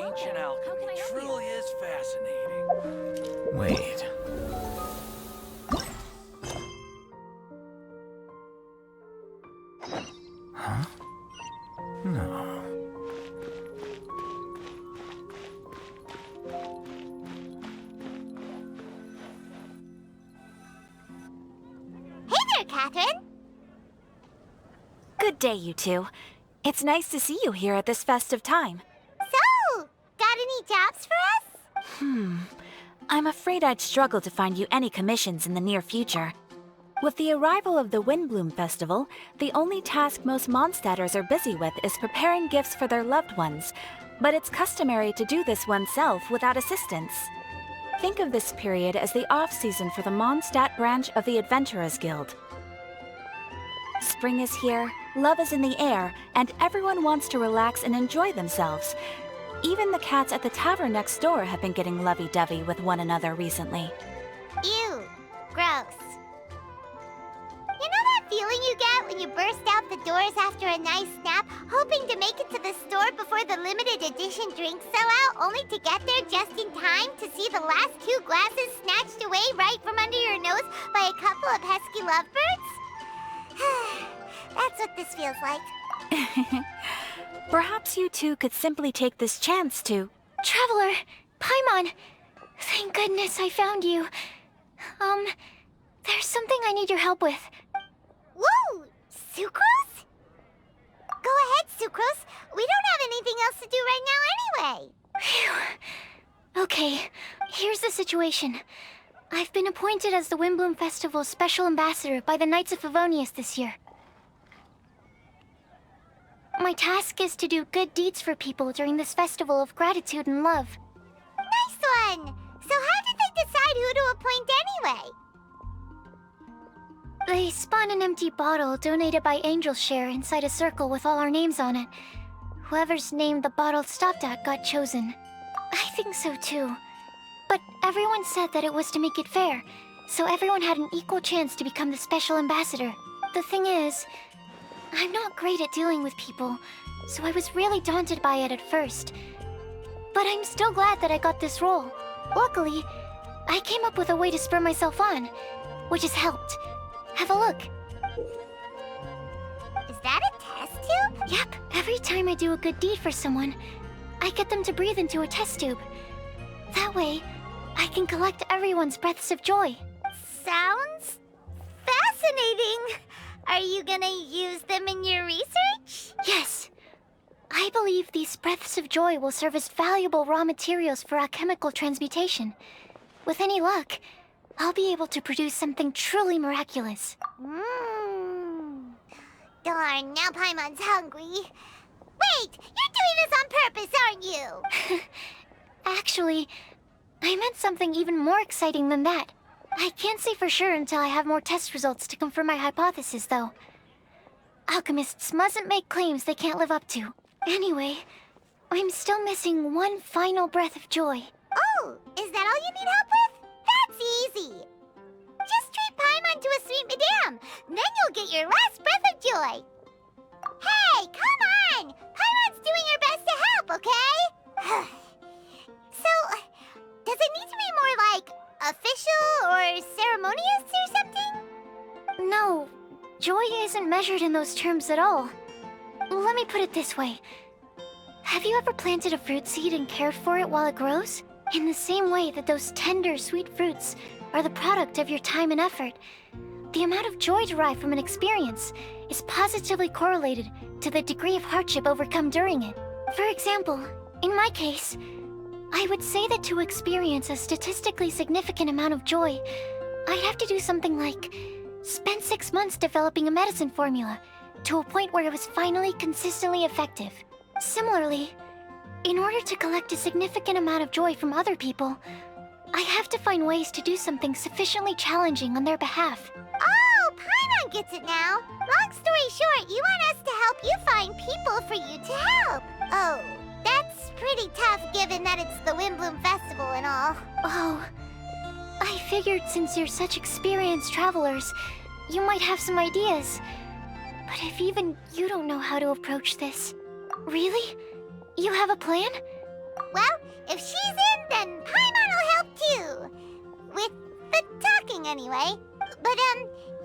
ancient alchemy truly is fascinating. Wait. Huh? No. Hey there, Catherine! Good day, you two. It's nice to see you here at this festive time. So, got any jobs for us? I'm afraid I'd struggle to find you any commissions in the near future. With the arrival of the Windblume Festival, the only task most Mondstadters are busy with is preparing gifts for their loved ones, but it's customary to do this oneself without assistance. Think of this period as the off-season for the Mondstadt branch of the Adventurers Guild. Spring is here, love is in the air, and everyone wants to relax and enjoy themselves. Even the cats at the tavern next door have been getting lovey-dovey with one another recently. Ew. Gross. You know that feeling you get when you burst out the doors after a nice nap, hoping to make it to the store before the limited edition drinks sell out, only to get there just in time to see the last 2 glasses snatched away right from under your nose by a couple of pesky lovebirds? That's what this feels like. Perhaps you two could simply take this chance to... Traveler! Paimon! Thank goodness I found you. There's something I need your help with. Whoa! Sucrose? Go ahead, Sucrose. We don't have anything else to do right now anyway. Phew. Okay, here's the situation. I've been appointed as the Windblume Festival's special ambassador by the Knights of Favonius this year. My task is to do good deeds for people during this festival of gratitude and love. Nice one! So how did they decide who to appoint anyway? They spun an empty bottle donated by Angel's Share inside a circle with all our names on it. Whoever's name the bottle stopped at got chosen. I think so too. But everyone said that it was to make it fair, so everyone had an equal chance to become the special ambassador. The thing is, I'm not great at dealing with people, so I was really daunted by it at first. But I'm still glad that I got this role. Luckily, I came up with a way to spur myself on, which has helped. Have a look. Is that a test tube? Yep, every time I do a good deed for someone, I get them to breathe into a test tube. That way, I can collect everyone's breaths of joy. Sounds fascinating. Are you gonna use them in your research? Yes. I believe these breaths of joy will serve as valuable raw materials for alchemical transmutation. With any luck, I'll be able to produce something truly miraculous. Darn, now Paimon's hungry. Wait, you're doing this on purpose, aren't you? Actually, I meant something even more exciting than that. I can't say for sure until I have more test results to confirm my hypothesis, though. Alchemists mustn't make claims they can't live up to. Anyway, I'm still missing one final breath of joy. Oh, is that all you need help with? That's easy. Just treat Paimon to a sweet madame. Then you'll get your last breath of joy. Hey, come on! Paimon's doing her best to help, okay? So, does it need to be more like official or ceremonious or something? No, joy isn't measured in those terms at all. Let me put it this way. Have you ever planted a fruit seed and cared for it while it grows? In the same way that those tender, sweet fruits are the product of your time and effort, the amount of joy derived from an experience is positively correlated to the degree of hardship overcome during it. For example, in my case, I would say that to experience a statistically significant amount of joy, I'd have to do something like spend 6 months developing a medicine formula to a point where it was finally consistently effective. Similarly, in order to collect a significant amount of joy from other people, I have to find ways to do something sufficiently challenging on their behalf. Oh, Paimon gets it now. Long story short, you want us to help you find people for you to help. Oh, that's pretty tough given that it's the Windblume Festival and all. Oh, I figured since you're such experienced travelers, you might have some ideas. But if even you don't know how to approach this... Really? You have a plan? Well, if she's in, then Paimon will help too. With the talking, anyway. But,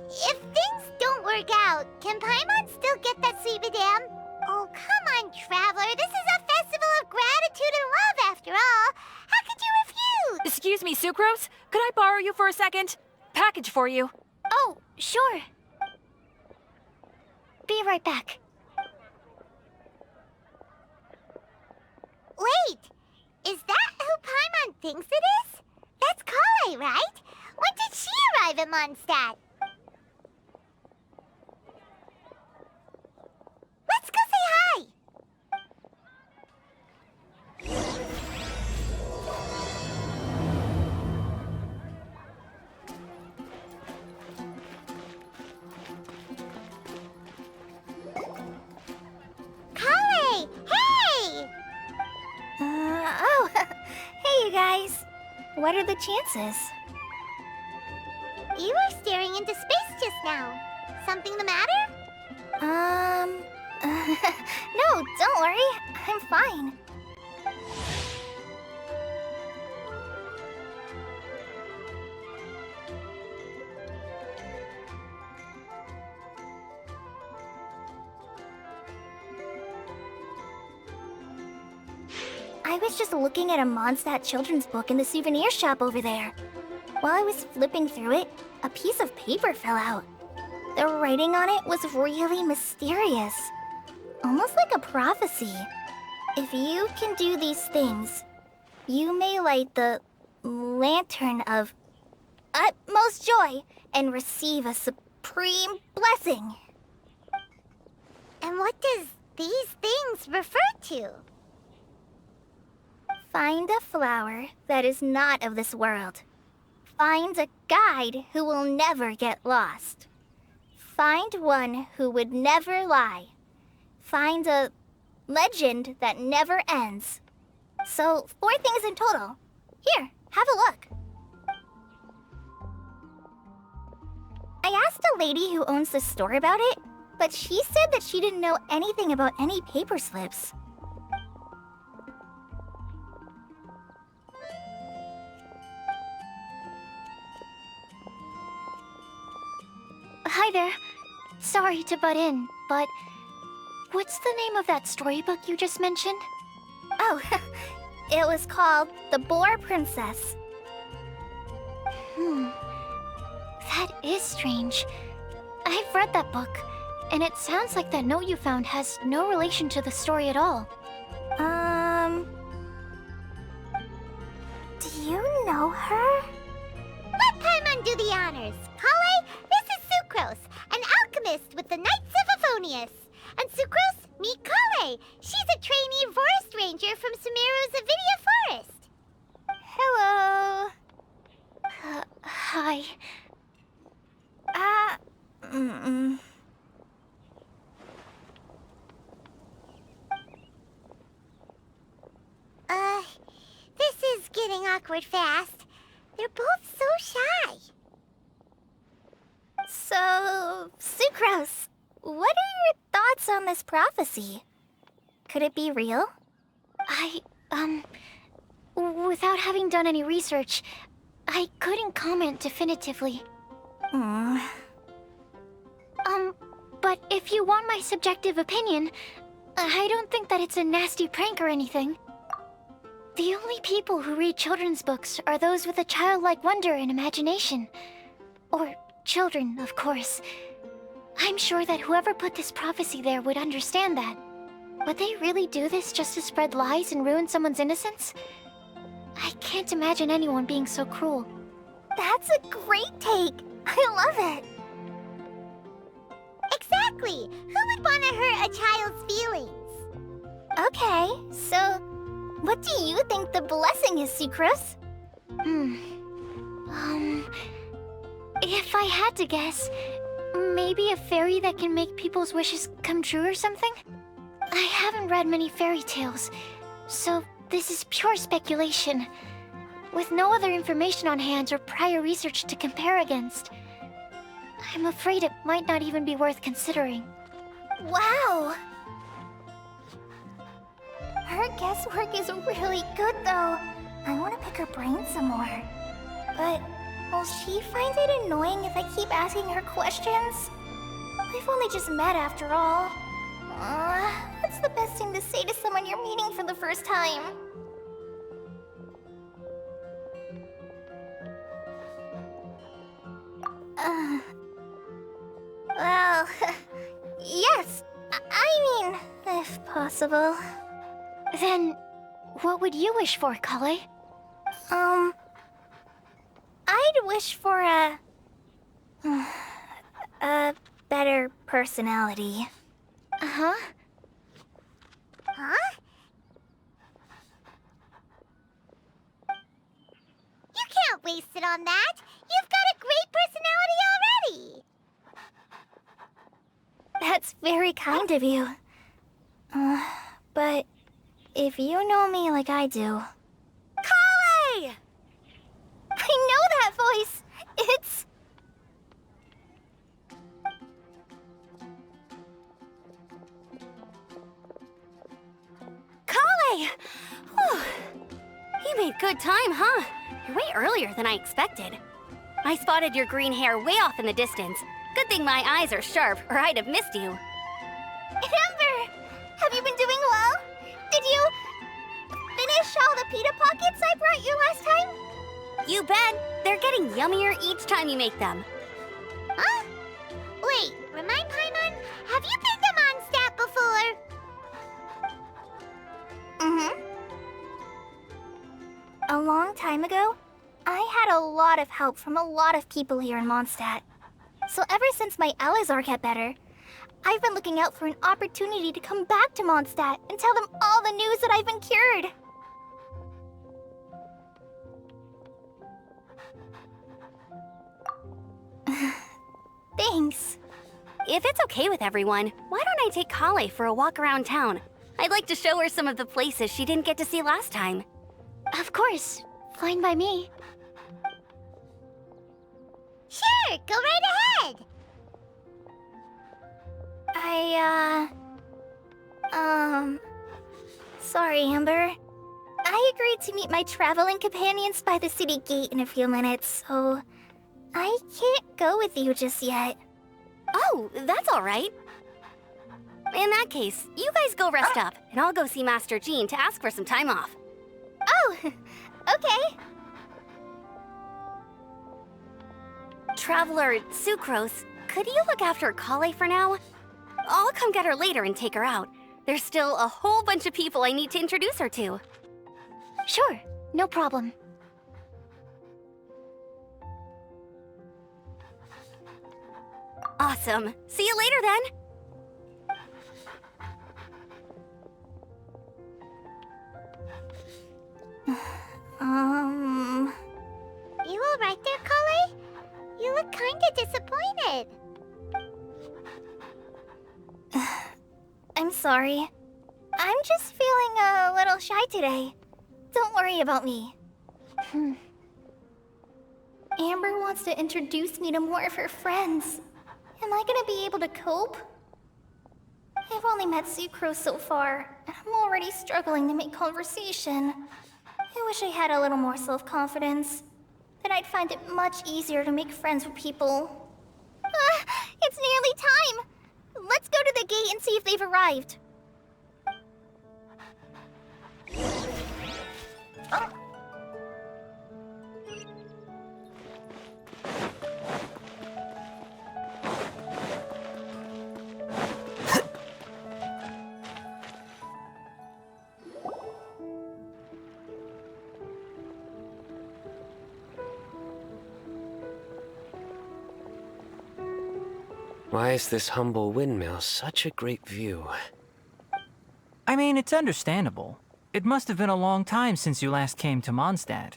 if things don't work out, can Paimon still get that sweet madame? Oh, come on, Traveler. This is a festival of gratitude and love, after all. How could you refuse? Excuse me, Sucrose? Could I borrow you for a second? Package for you. Oh, sure. Be right back. Wait, is that who Paimon thinks it is? That's Kale, right? When did she arrive at Mondstadt? Let's go say hi! Kale! Hey! Oh, hey you guys. What are the chances? You were staring into space just now. Something the matter? No, don't worry. I'm fine. I was just looking at a Mondstadt children's book in the souvenir shop over there. While I was flipping through it, a piece of paper fell out. The writing on it was really mysterious. Almost like a prophecy. If you can do these things, you may light the lantern of utmost joy and receive a supreme blessing. And what does these things refer to? Find a flower that is not of this world. Find a guide who will never get lost. Find one who would never lie. Find a legend that never ends. So, 4 things in total. Here, have a look. I asked a lady who owns the store about it, but she said that she didn't know anything about any paper slips. Hi there. Sorry to butt in, but what's the name of that storybook you just mentioned? Oh, it was called The Boar Princess. That is strange. I've read that book, and it sounds like that note you found has no relation to the story at all. Do you know her? Let Paimon do the honors. Kale, this is Sucrose, an alchemist with the Knights of Aphonius. And Sucrose, meet Kale. She's a trainee forest ranger from Sumeru's Avidia Forest. Hello. Hi. This is getting awkward fast. They're both so shy. So, Sucrose, what are your thoughts on this prophecy? Could it be real? Without having done any research, I couldn't comment definitively. But if you want my subjective opinion, I don't think that it's a nasty prank or anything. The only people who read children's books are those with a childlike wonder and imagination. Or children, of course. I'm sure that whoever put this prophecy there would understand that. Would they really do this just to spread lies and ruin someone's innocence? I can't imagine anyone being so cruel. That's a great take! I love it! Exactly. Who would want to hurt a child's feelings? Okay, so what do you think the blessing is, Sucrose? If I had to guess, maybe a fairy that can make people's wishes come true or something? I haven't read many fairy tales, so this is pure speculation. With no other information on hand or prior research to compare against, I'm afraid it might not even be worth considering. Wow! Her guesswork is really good, though. I want to pick her brain some more. But will she find it annoying if I keep asking her questions? We've only just met after all. What's the best thing to say to someone you're meeting for the first time? Well, yes. I mean, if possible. Then, what would you wish for, Kale? I'd wish for a better personality. Uh-huh. Huh? You can't waste it on that. You've got a great personality already. That's very kind of you. But if you know me like I do... Kale! I know that voice. It's... Kale! Whew. You made good time, huh? You're way earlier than I expected. I spotted your green hair way off in the distance. Good thing my eyes are sharp, or I'd have missed you. Amber! Have you been doing well? Did you finish all the pita pockets I brought you last time? You bet! They're getting yummier each time you make them. Huh? Wait, remind Paimon, have you been to Mondstadt before? Mm-hmm. A long time ago, I had a lot of help from a lot of people here in Mondstadt. So ever since my Alizar got better, I've been looking out for an opportunity to come back to Mondstadt and tell them all the news that I've been cured. Thanks. If it's okay with everyone, why don't I take Kale for a walk around town? I'd like to show her some of the places she didn't get to see last time. Of course. Fine by me. Sure, go right ahead. Sorry, Amber. I agreed to meet my traveling companions by the city gate in a few minutes, so I can't go with you just yet. Oh, that's all right. In that case, you guys go rest up, and I'll go see Master Jean to ask for some time off. Oh, okay. Traveler Sucrose, could you look after Kale for now? I'll come get her later and take her out. There's still a whole bunch of people I need to introduce her to. Sure, no problem. Awesome. See you later then. You all right there, Kale? You look kinda disappointed. I'm sorry. I'm just feeling a little shy today. Don't worry about me. Amber wants to introduce me to more of her friends. Am I gonna be able to cope? I've only met Sucrose so far, and I'm already struggling to make conversation. I wish I had a little more self-confidence. Then I'd find it much easier to make friends with people. It's nearly time! Let's go to the gate and see if they've arrived. Why is this humble windmill such a great view? I mean, it's understandable. It must have been a long time since you last came to Mondstadt.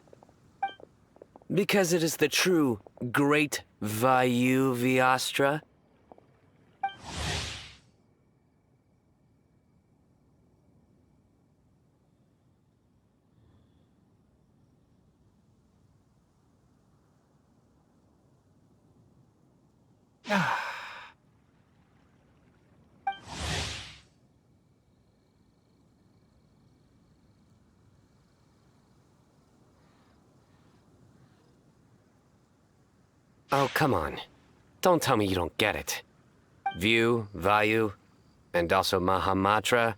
Because it is the true Great Vayu Viastra? Oh, come on. Don't tell me you don't get it. View, Vayu, and also Mahamatra,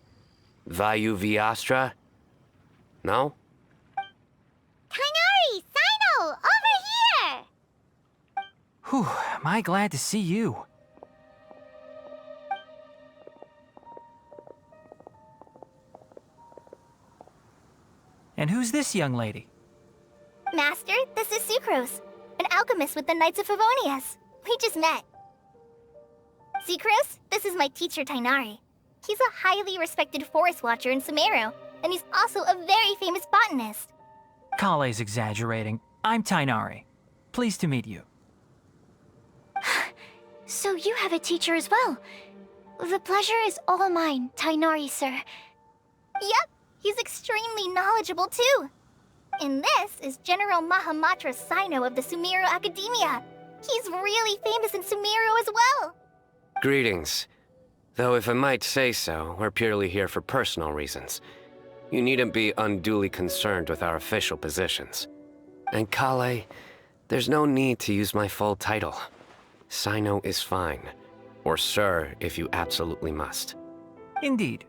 Vayu Vyastra? No? Kainari! Sino! Over here! Whew, am I glad to see you. And who's this young lady? Master, this is Sucrose, an alchemist with the Knights of Favonius. We just met. Sucrose, this is my teacher Tainari. He's a highly respected forest watcher in Sumeru, and he's also a very famous botanist. Kale's exaggerating. I'm Tainari. Pleased to meet you. So you have a teacher as well. The pleasure is all mine, Tainari, sir. Yep, he's extremely knowledgeable too. And this is General Mahamatra Sino of the Sumeru Academia. He's really famous in Sumeru as well. Greetings. Though if I might say so, we're purely here for personal reasons. You needn't be unduly concerned with our official positions. And Kale, there's no need to use my full title. Sino is fine. Or sir, if you absolutely must. Indeed.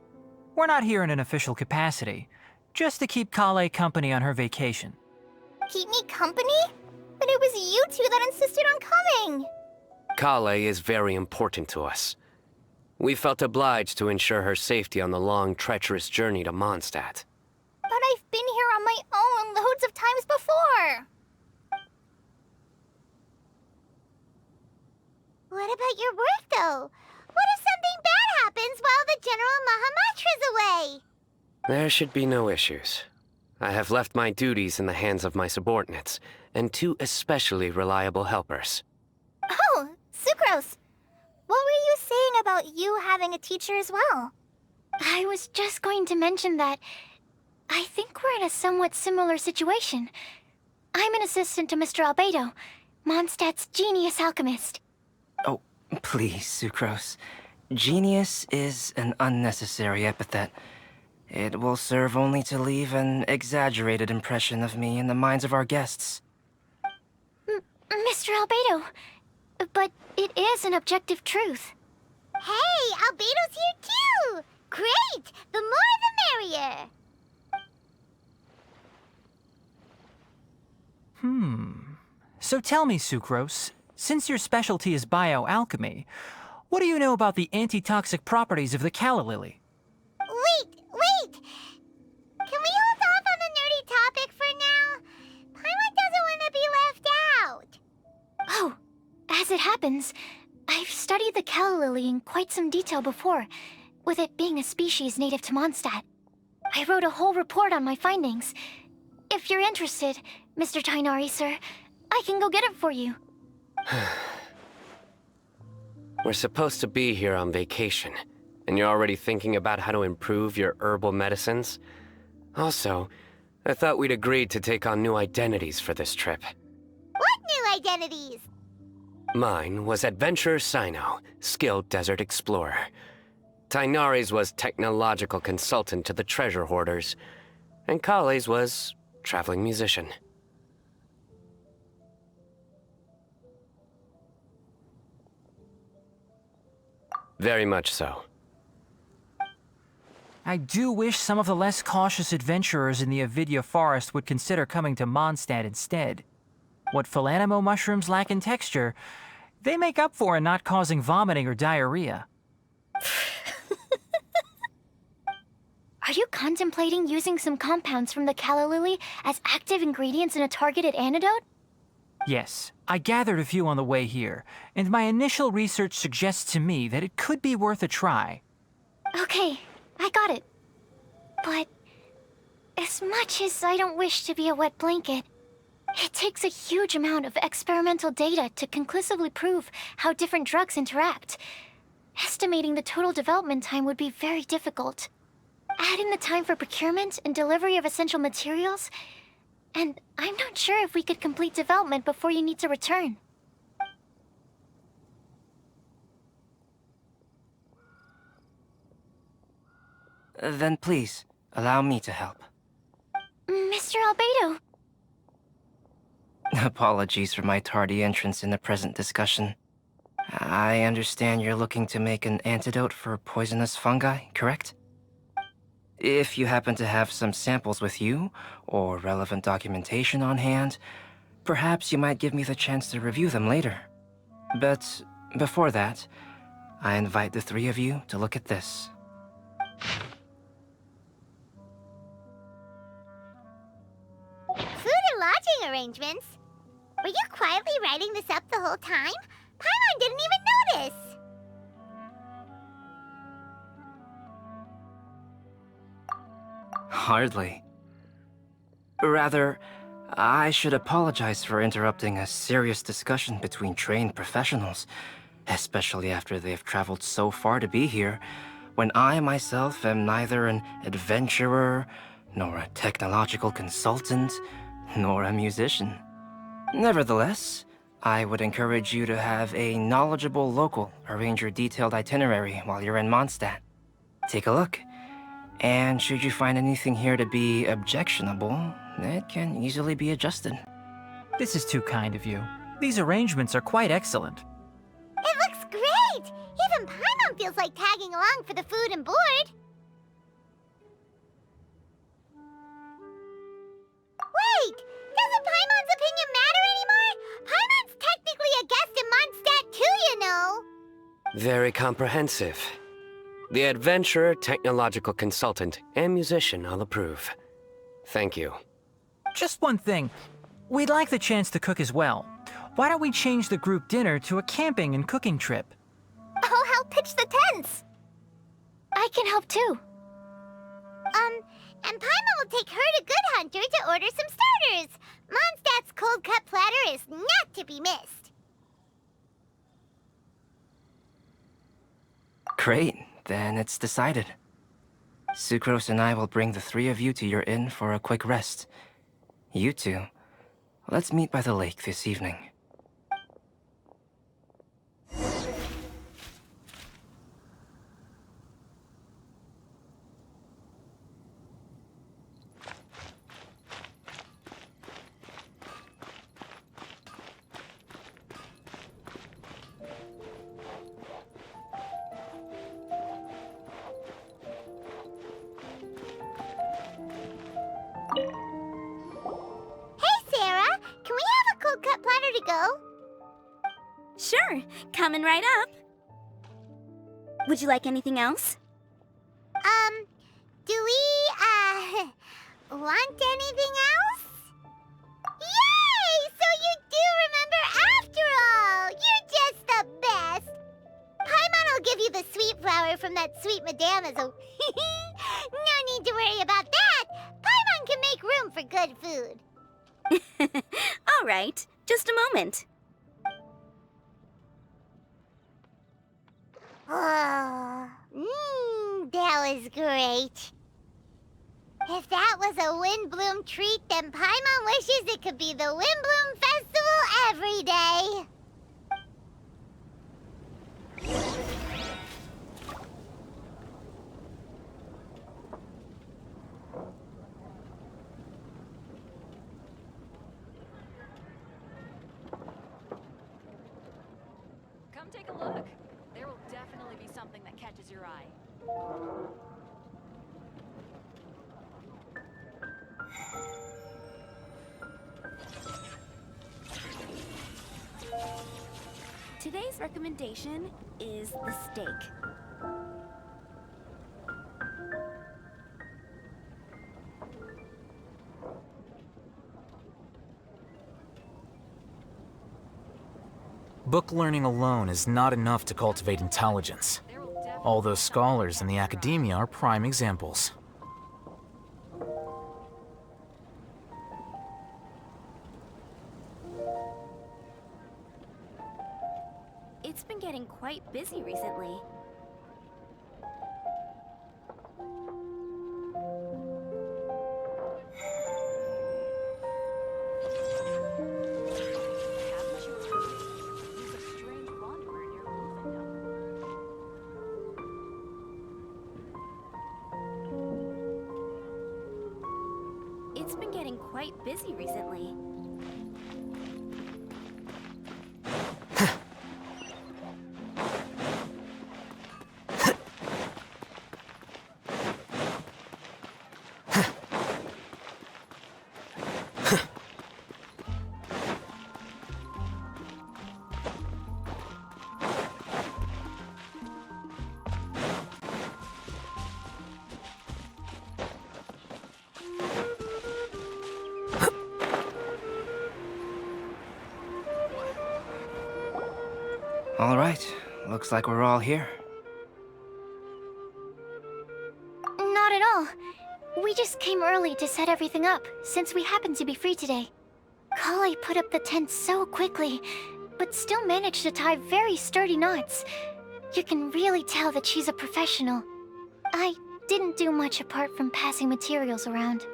We're not here in an official capacity, just to keep Kale company on her vacation. Keep me company? But it was you two that insisted on coming. Kale is very important to us. We felt obliged to ensure her safety on the long, treacherous journey to Mondstadt. But I've been here on my own loads of times before. What about your work, though? What if something bad happens while the General Mahamatra's away? There should be no issues. I have left my duties in the hands of my subordinates, and two especially reliable helpers. Oh, Sucrose. What were you saying about you having a teacher as well? I was just going to mention that I think we're in a somewhat similar situation. I'm an assistant to Mr. Albedo, Mondstadt's genius alchemist. Oh, please, Sucrose. Genius is an unnecessary epithet. It will serve only to leave an exaggerated impression of me in the minds of our guests. Mr. Albedo, but it is an objective truth. Hey, Albedo's here too! Great! The more the merrier! So tell me, Sucrose, since your specialty is bioalchemy, what do you know about the antitoxic properties of the calla lily? Wait! Can we hold off on the nerdy topic for now? Paimon doesn't want to be left out. Oh, as it happens, I've studied the calla lily in quite some detail before, with it being a species native to Mondstadt. I wrote a whole report on my findings. If you're interested, Mr. Tainari, sir, I can go get it for you. We're supposed to be here on vacation, and you're already thinking about how to improve your herbal medicines? Also, I thought we'd agreed to take on new identities for this trip. What new identities? Mine was Adventurer Sino, skilled desert explorer. Tainari's was technological consultant to the treasure hoarders, and Kale's was traveling musician. Very much so. I do wish some of the less cautious adventurers in the Avidya forest would consider coming to Mondstadt instead. What Philanimo mushrooms lack in texture, they make up for in not causing vomiting or diarrhea. Are you contemplating using some compounds from the calla lily as active ingredients in a targeted antidote? Yes, I gathered a few on the way here, and my initial research suggests to me that it could be worth a try. Okay, I got it. But as much as I don't wish to be a wet blanket, it takes a huge amount of experimental data to conclusively prove how different drugs interact. Estimating the total development time would be very difficult. Add in the time for procurement and delivery of essential materials, and I'm not sure if we could complete development before you need to return. Then please, allow me to help. Mr. Albedo. Apologies for my tardy entrance in the present discussion. I understand you're looking to make an antidote for poisonous fungi, correct? If you happen to have some samples with you, or relevant documentation on hand, perhaps you might give me the chance to review them later. But before that, I invite the three of you to look at this. Food and lodging arrangements? Were you quietly writing this up the whole time? Paimon didn't even notice! Hardly. Rather, I should apologize for interrupting a serious discussion between trained professionals, especially after they've traveled so far to be here, when I myself am neither an adventurer, nor a technological consultant, nor a musician. Nevertheless, I would encourage you to have a knowledgeable local arrange your detailed itinerary while you're in Mondstadt. Take a look, and should you find anything here to be objectionable, it can easily be adjusted. This is too kind of you. These arrangements are quite excellent. It looks great! Even Paimon feels like tagging along for the food and board. Wait! Doesn't Paimon's opinion matter anymore? Paimon's technically a guest in Mondstadt too, you know! Very comprehensive. The adventurer, technological consultant, and musician all approve. Thank you. Just one thing. We'd like the chance to cook as well. Why don't we change the group dinner to a camping and cooking trip? I'll help pitch the tents. I can help too. And Paimon will take her to Good Hunter to order some starters. Mondstadt's cold-cut platter is not to be missed. Great, then it's decided. Sucrose and I will bring the three of you to your inn for a quick rest. You two, let's meet by the lake this evening. Sure, coming right up. Would you like anything else? Do we, want anything else? Yay! So you do remember after all! You're just the best! Paimon will give you the sweet flower from that sweet madame as a... No need to worry about that! Paimon can make room for good food. All right, just a moment. Oh, that was great. If that was a Windblume treat, then Paimon wishes it could be the Windblume Festival every day. Come take a look. There will definitely be something that catches your eye. Today's recommendation is the steak. Book learning alone is not enough to cultivate intelligence. All those scholars in the academia are prime examples. It's been getting quite busy recently. It's been getting quite busy recently. All right, looks like we're all here. Not at all. We just came early to set everything up, since we happen to be free today. Kale put up the tent so quickly, but still managed to tie very sturdy knots. You can really tell that she's a professional. I didn't do much apart from passing materials around.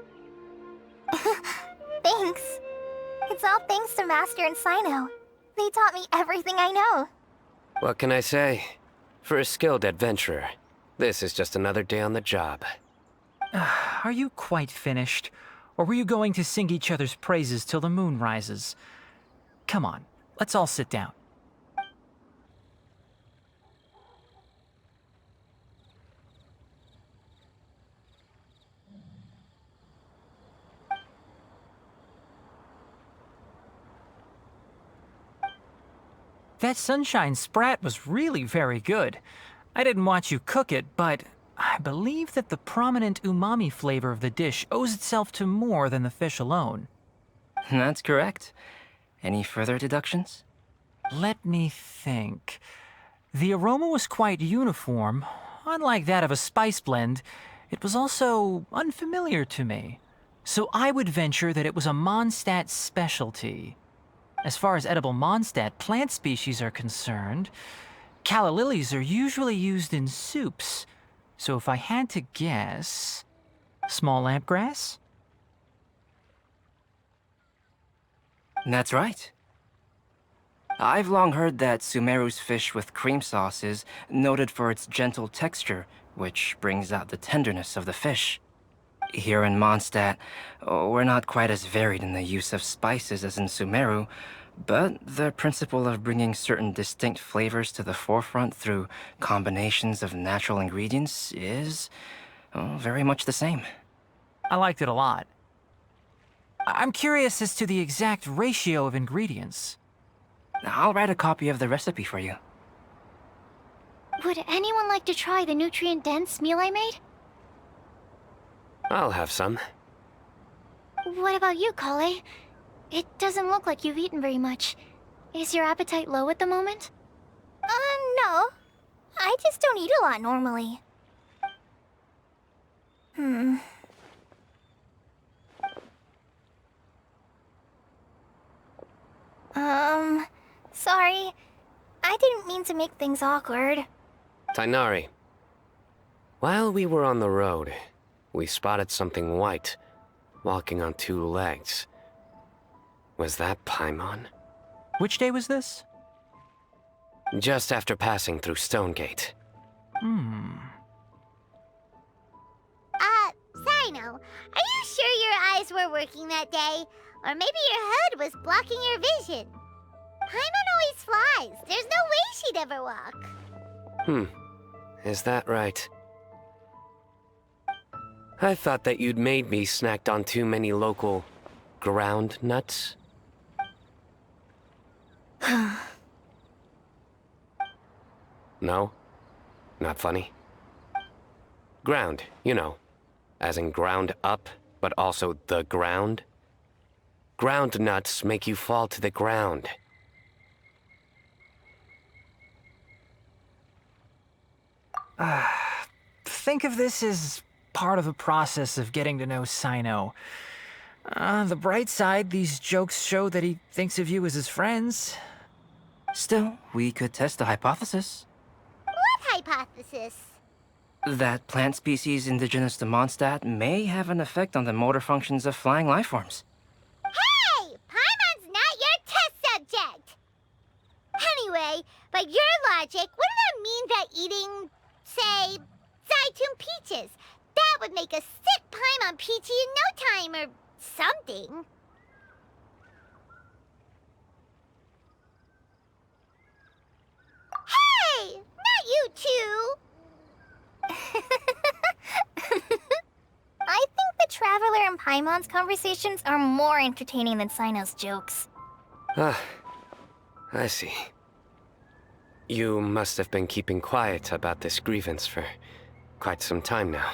Thanks. It's all thanks to Master and Sino. They taught me everything I know. What can I say? For a skilled adventurer, this is just another day on the job. Are you quite finished? Or were you going to sing each other's praises till the moon rises? Come on, let's all sit down. That sunshine sprat was really very good. I didn't watch you cook it, but I believe that the prominent umami flavor of the dish owes itself to more than the fish alone. That's correct. Any further deductions? Let me think. The aroma was quite uniform. Unlike that of a spice blend, it was also unfamiliar to me. So I would venture that it was a Mondstadt specialty. As far as edible Mondstadt plant species are concerned, calla lilies are usually used in soups. So if I had to guess, small lampgrass? That's right. I've long heard that Sumeru's fish with cream sauce is noted for its gentle texture, which brings out the tenderness of the fish. Here in Mondstadt, we're not quite as varied in the use of spices as in Sumeru, but the principle of bringing certain distinct flavors to the forefront through combinations of natural ingredients is very much the same. I liked it a lot. I'm curious as to the exact ratio of ingredients. I'll write a copy of the recipe for you. Would anyone like to try the nutrient-dense meal I made? I'll have some. What about you, Kale? It doesn't look like you've eaten very much. Is your appetite low at the moment? No. I just don't eat a lot normally. Sorry. I didn't mean to make things awkward. Tainari. While we were on the road, we spotted something white, walking on two legs. Was that Paimon? Which day was this? Just after passing through Stonegate. Sino, are you sure your eyes were working that day? Or maybe your hood was blocking your vision? Paimon always flies. There's no way she'd ever walk. Is that right? I thought that you'd made me snacked on too many local ground nuts. No? Not funny? Ground, you know. As in ground up, but also the ground. Ground nuts make you fall to the ground. Think of this as part of the process of getting to know Sino. The bright side, these jokes show that he thinks of you as his friends. Still, we could test the hypothesis. What hypothesis? That plant species indigenous to Mondstadt may have an effect on the motor functions of flying lifeforms. Hey! Paimon's not your test subject! Anyway, by your logic, wouldn't that mean that eating, say, Zaitun peaches, that would make a sick Paimon peachy in no time or something? Hey! Not you two! I think the Traveler and Paimon's conversations are more entertaining than Sino's jokes. I see. You must have been keeping quiet about this grievance for quite some time now.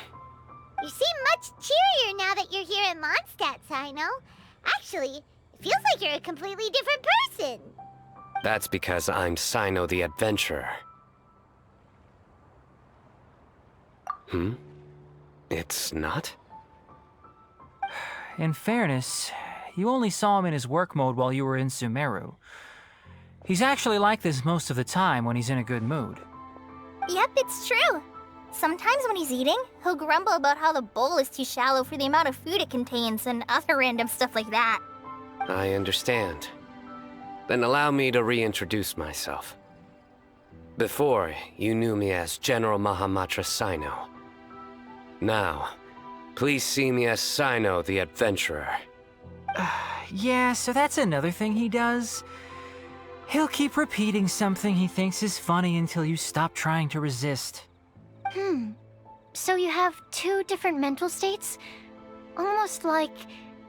You seem much cheerier now that you're here in Mondstadt, Sino. Actually, it feels like you're a completely different person. That's because I'm Sino the Adventurer. It's not? In fairness, you only saw him in his work mode while you were in Sumeru. He's actually like this most of the time when he's in a good mood. Yep, it's true. Sometimes when he's eating, he'll grumble about how the bowl is too shallow for the amount of food it contains and other random stuff like that. I understand. Then allow me to reintroduce myself. Before, you knew me as General Mahamatra Sino. Now, please see me as Sino the Adventurer. Yeah, so that's another thing he does. He'll keep repeating something he thinks is funny until you stop trying to resist. So you have two different mental states? Almost like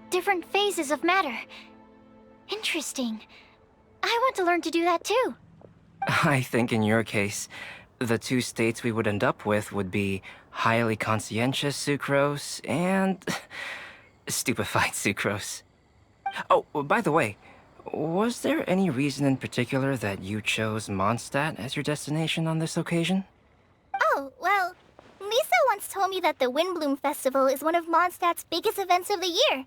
different phases of matter. Interesting. I want to learn to do that too. I think in your case, the two states we would end up with would be highly conscientious sucrose and stupefied sucrose. Oh, by the way, was there any reason in particular that you chose Mondstadt as your destination on this occasion? Oh, well, Lisa once told me that the Windblume Festival is one of Mondstadt's biggest events of the year.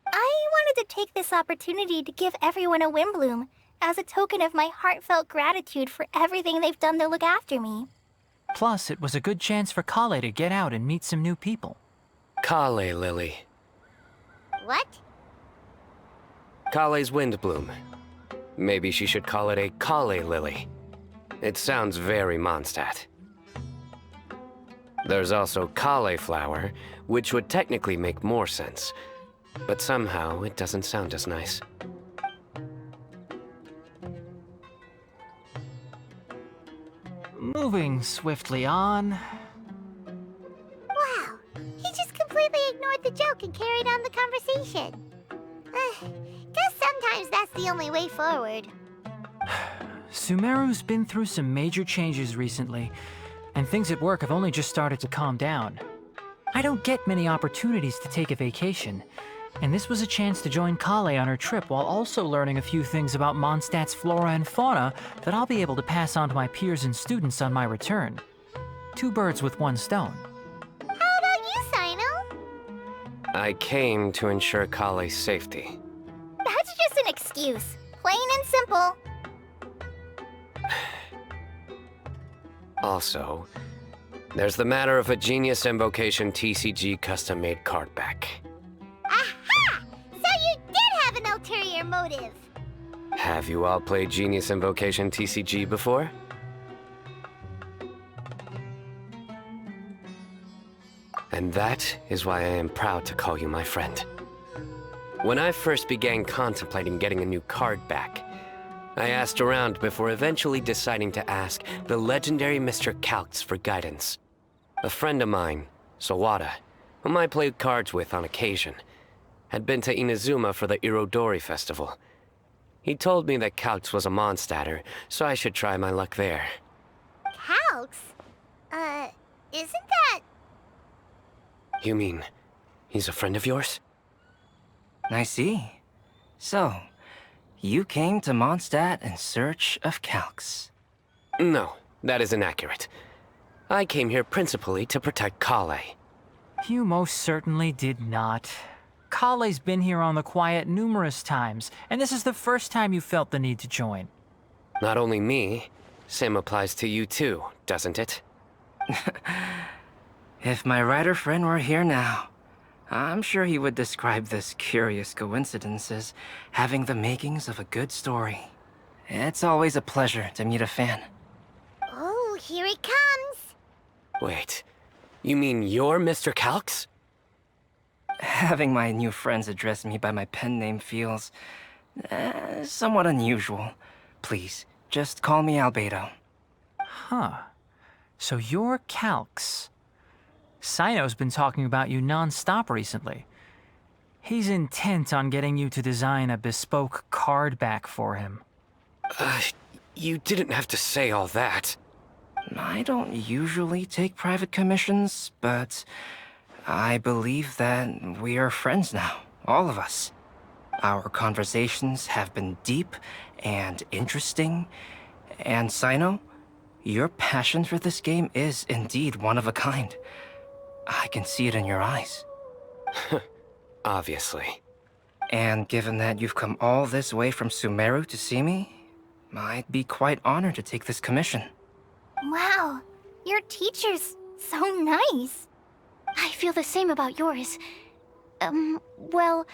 I wanted to take this opportunity to give everyone a Windblume as a token of my heartfelt gratitude for everything they've done to look after me. Plus, it was a good chance for Kale to get out and meet some new people. Kale Lily. What? Kale's Windblume. Maybe she should call it a Kale Lily. It sounds very Mondstadt. There's also cauliflower, which would technically make more sense. But somehow, it doesn't sound as nice. Moving swiftly on. Wow, he just completely ignored the joke and carried on the conversation. Guess sometimes that's the only way forward. Sumeru's been through some major changes recently, and things at work have only just started to calm down. I don't get many opportunities to take a vacation, and this was a chance to join Kale on her trip while also learning a few things about Mondstadt's flora and fauna that I'll be able to pass on to my peers and students on my return. Two birds with one stone. How about you, Sino? I came to ensure Kale's safety. That's just an excuse. Plain and simple. Also, there's the matter of a Genius Invocation TCG custom-made card back. Aha! So you did have an ulterior motive. Have you all played Genius Invocation TCG before? And that is why I am proud to call you my friend. When I first began contemplating getting a new card back, I asked around before eventually deciding to ask the legendary Mr. Calx for guidance. A friend of mine, Sawada, whom I played cards with on occasion, had been to Inazuma for the Irodori Festival. He told me that Calx was a Mondstadter, so I should try my luck there. Calx? Isn't that... You mean, he's a friend of yours? I see. So, you came to Mondstadt in search of Calx. No, that is inaccurate. I came here principally to protect Kale. You most certainly did not. Kale's been here on the quiet numerous times, and this is the first time you felt the need to join. Not only me, same applies to you too, doesn't it? If my writer friend were here now, I'm sure he would describe this curious coincidence as having the makings of a good story. It's always a pleasure to meet a fan. Oh, here it comes. Wait, you mean you're Mr. Calx? Having my new friends address me by my pen name feels somewhat unusual. Please, just call me Albedo. Huh. So you're Calx. Sino's been talking about you non-stop recently. He's intent on getting you to design a bespoke card back for him. You didn't have to say all that. I don't usually take private commissions, but I believe that we are friends now, all of us. Our conversations have been deep and interesting. And Sino, your passion for this game is indeed one of a kind. I can see it in your eyes. Obviously. And given that you've come all this way from Sumeru to see me, I'd be quite honored to take this commission. Wow, your teacher's so nice. I feel the same about yours. Well,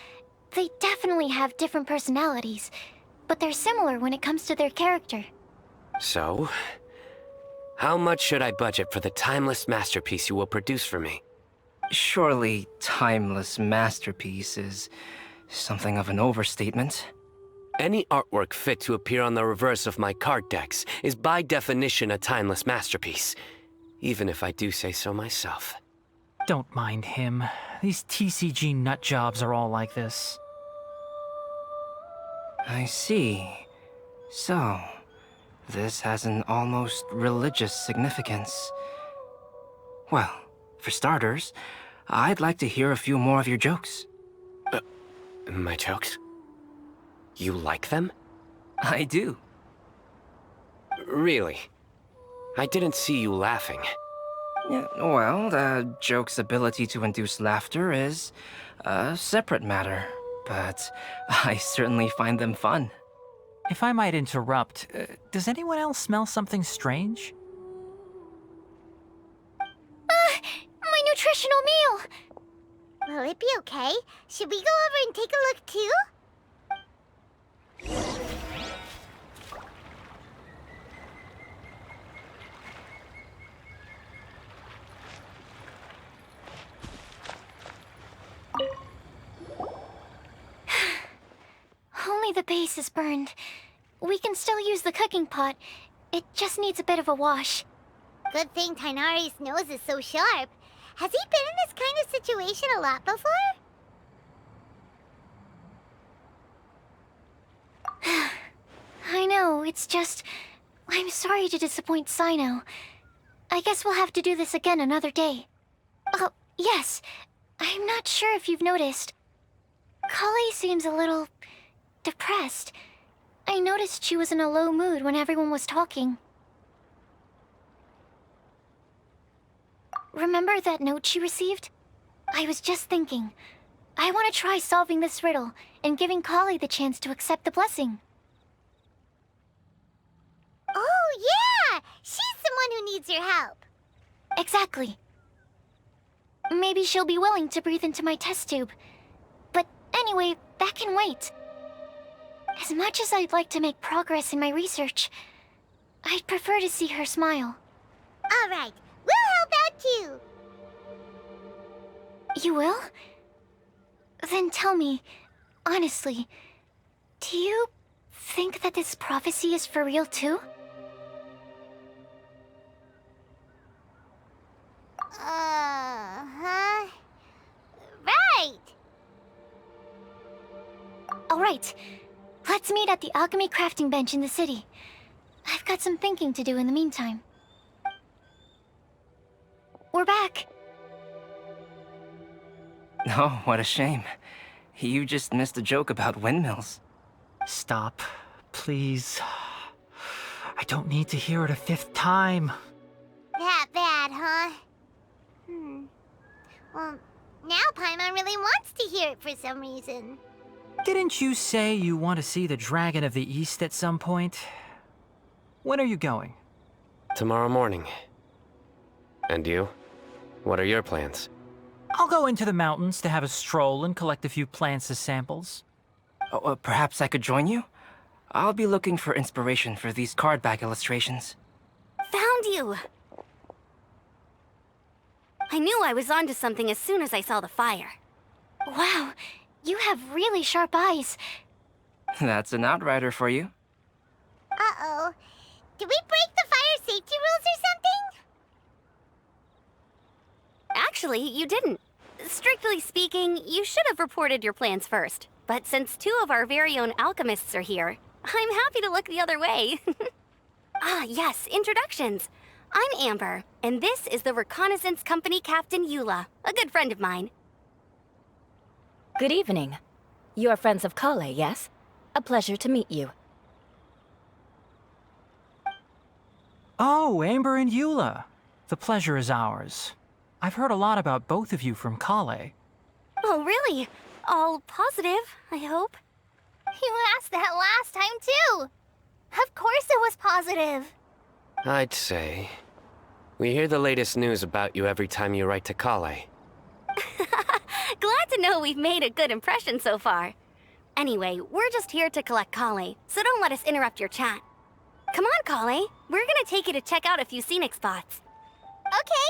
they definitely have different personalities, but they're similar when it comes to their character. So, how much should I budget for the timeless masterpiece you will produce for me? Surely, timeless masterpiece is something of an overstatement. Any artwork fit to appear on the reverse of my card decks is by definition a timeless masterpiece, even if I do say so myself. Don't mind him. These TCG nut jobs are all like this. I see. So, this has an almost religious significance. Well, for starters, I'd like to hear a few more of your jokes. My jokes? You like them? I do. Really? I didn't see you laughing. Yeah, well, the joke's ability to induce laughter is a separate matter, but I certainly find them fun. If I might interrupt, does anyone else smell something strange? My nutritional meal! Will it be okay? Should we go over and take a look too? Only the base is burned. We can still use the cooking pot. It just needs a bit of a wash. Good thing Tainari's nose is so sharp. Has he been in this kind of situation a lot before? I know, it's just... I'm sorry to disappoint Sino. I guess we'll have to do this again another day. Oh, yes. I'm not sure if you've noticed. Kali seems a little... depressed. I noticed she was in a low mood when everyone was talking. Remember that note she received? I was just thinking. I want to try solving this riddle and giving Kali the chance to accept the blessing. Oh, yeah! She's someone who needs your help. Exactly. Maybe she'll be willing to breathe into my test tube. But anyway, that can wait. As much as I'd like to make progress in my research, I'd prefer to see her smile. All right, we'll help out too. You will? Then tell me, honestly, do you think that this prophecy is for real too? Huh? Right! Alright, let's meet at the alchemy crafting bench in the city. I've got some thinking to do in the meantime. We're back. Oh, what a shame. You just missed a joke about windmills. Stop, please. I don't need to hear it a fifth time. That bad, huh? Well, now Paimon really wants to hear it for some reason. Didn't you say you want to see the Dragon of the East at some point? When are you going? Tomorrow morning. And you? What are your plans? I'll go into the mountains to have a stroll and collect a few plants as samples. Oh, perhaps I could join you? I'll be looking for inspiration for these card back illustrations. Found you! I knew I was onto something as soon as I saw the fire. Wow, you have really sharp eyes. That's an outrider for you. Uh-oh. Did we break the fire safety rules or something? Actually, you didn't. Strictly speaking, you should have reported your plans first. But since two of our very own alchemists are here, I'm happy to look the other way. Ah, yes, introductions. I'm Amber, and this is the Reconnaissance Company Captain Eula, a good friend of mine. Good evening. You are friends of Kale, yes? A pleasure to meet you. Oh, Amber and Eula. The pleasure is ours. I've heard a lot about both of you from Kale. Oh, really? All positive, I hope. You asked that last time, too. Of course it was positive. I'd say. We hear the latest news about you every time you write to Kale. Glad to know we've made a good impression so far. Anyway, we're just here to collect Kale, so don't let us interrupt your chat. Come on, Kale. We're gonna take you to check out a few scenic spots. Okay,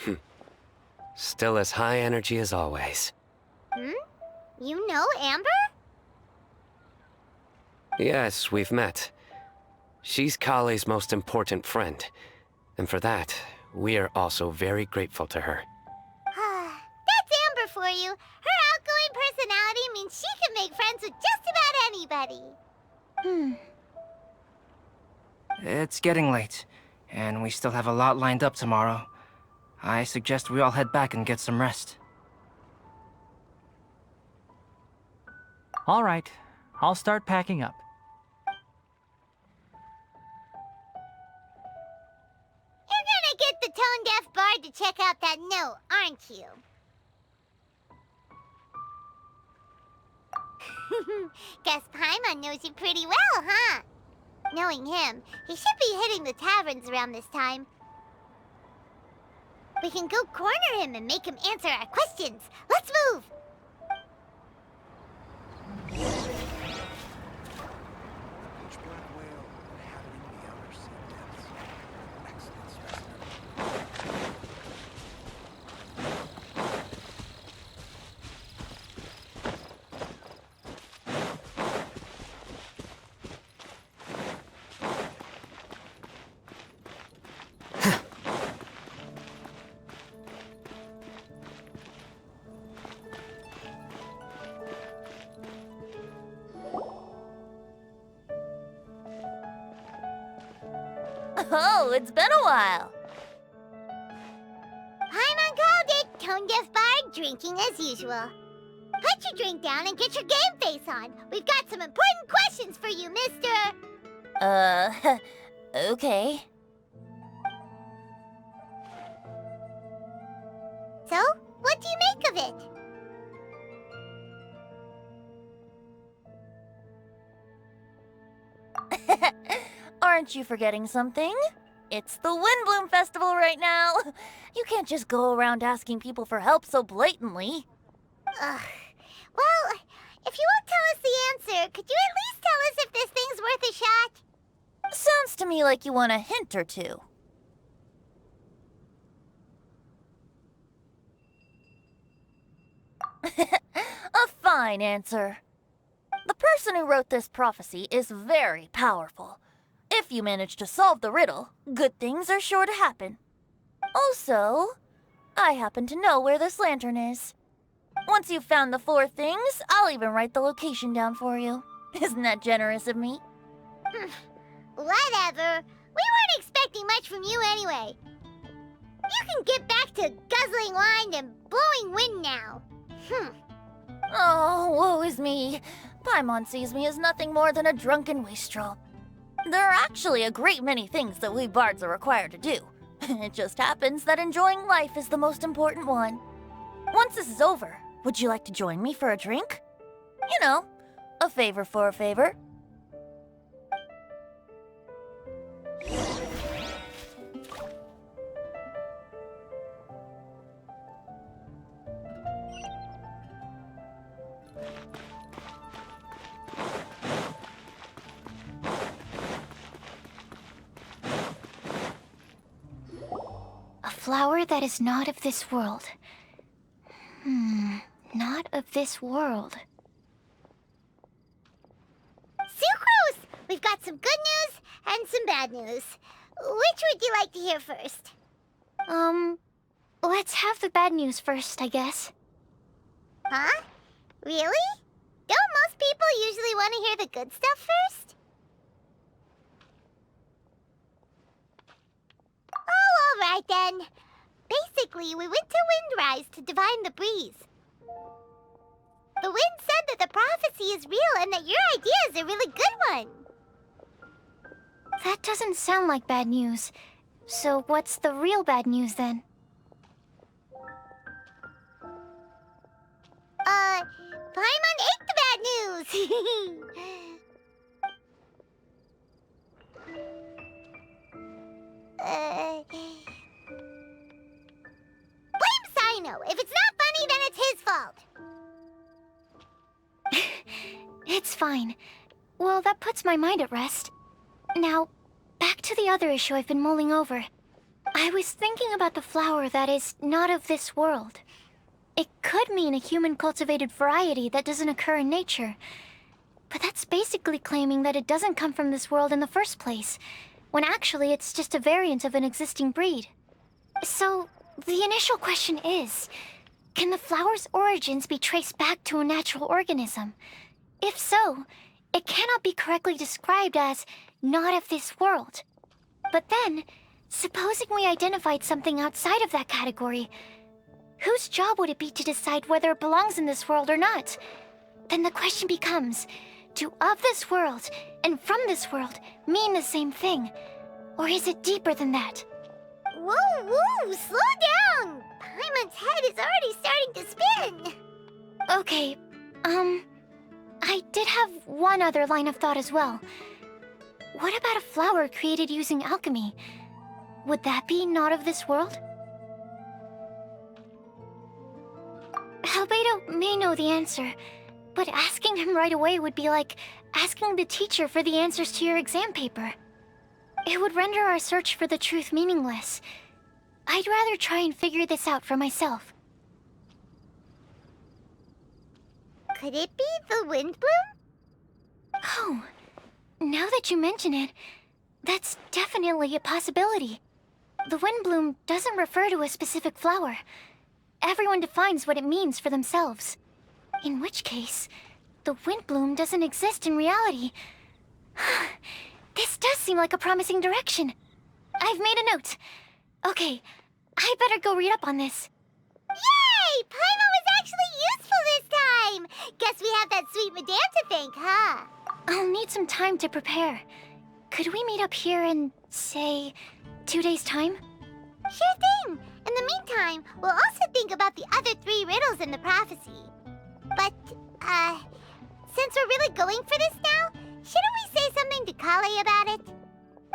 great. Still as high energy as always. You know Amber? Yes, we've met. She's Kale's most important friend. And for that, we are also very grateful to her. That's Amber for you. Her outgoing personality means she can make friends with just about anybody. It's getting late, and we still have a lot lined up tomorrow. I suggest we all head back and get some rest. All right, I'll start packing up. You're gonna get the tone-deaf bard to check out that note, aren't you? Guess Paimon knows you pretty well, huh? Knowing him, he should be hitting the taverns around this time. We can go corner him and make him answer our questions. Let's move! Oh, it's been a while. Paimon called it, tone-deaf bard drinking as usual. Put your drink down and get your game face on. We've got some important questions for you, mister. Okay. So, what do you make of it? Aren't you forgetting something? It's the Windblume Festival right now. You can't just go around asking people for help so blatantly. Well, if you won't tell us the answer, could you at least tell us if this thing's worth a shot? Sounds to me like you want a hint or two. A fine answer. The person who wrote this prophecy is very powerful. If you manage to solve the riddle, good things are sure to happen. Also, I happen to know where this lantern is. Once you've found the 4 things, I'll even write the location down for you. Isn't that generous of me? Whatever. We weren't expecting much from you anyway. You can get back to guzzling wine and blowing wind now. Oh, woe is me. Paimon sees me as nothing more than a drunken wastrel. There are actually a great many things that we bards are required to do. It just happens that enjoying life is the most important one. Once this is over, would you like to join me for a drink? You know, a favor for a favor. A flower that is not of this world. Not of this world. Sucrose! We've got some good news and some bad news. Which would you like to hear first? Let's have the bad news first, I guess. Huh? Really? Don't most people usually want to hear the good stuff first? Oh, all right then. Basically, we went to Windrise to divine the breeze. The wind said that the prophecy is real and that your idea is a really good one. That doesn't sound like bad news. So what's the real bad news then? Paimon ate the bad news! Blame Sino! If it's not funny, then it's his fault! It's fine. Well, that puts my mind at rest. Now, back to the other issue I've been mulling over. I was thinking about the flower that is not of this world. It could mean a human-cultivated variety that doesn't occur in nature. But that's basically claiming that it doesn't come from this world in the first place, when actually it's just a variant of an existing breed. So, the initial question is, can the flower's origins be traced back to a natural organism? If so, it cannot be correctly described as not of this world. But then, supposing we identified something outside of that category, whose job would it be to decide whether it belongs in this world or not? Then the question becomes, do of this world and from this world mean the same thing? Or is it deeper than that? Whoa, whoa, slow down! Paimon's head is already starting to spin! Okay, I did have one other line of thought as well. What about a flower created using alchemy? Would that be not of this world? Albedo may know the answer, but asking him right away would be like asking the teacher for the answers to your exam paper. It would render our search for the truth meaningless. I'd rather try and figure this out for myself. Could it be the Windblume? Oh, now that you mention it, that's definitely a possibility. The Windblume doesn't refer to a specific flower. Everyone defines what it means for themselves. In which case, the Windblume doesn't exist in reality. This does seem like a promising direction. I've made a note. Okay, I better go read up on this. Yay! Paimon was actually useful this time! Guess we have that sweet madame to thank, huh? I'll need some time to prepare. Could we meet up here in, say, 2 days' time? Sure thing! In the meantime, we'll also think about the other 3 riddles in the prophecy. But, since we're really going for this now, shouldn't we say something to Kale about it?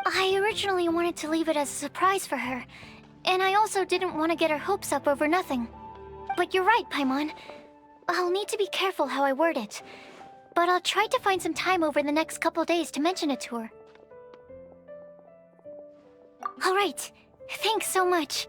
I originally wanted to leave it as a surprise for her, and I also didn't want to get her hopes up over nothing. But you're right, Paimon. I'll need to be careful how I word it. But I'll try to find some time over the next couple days to mention it to her. Alright, thanks so much.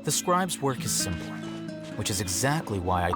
The scribe's work is simpler, which is exactly why I...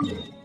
Hey!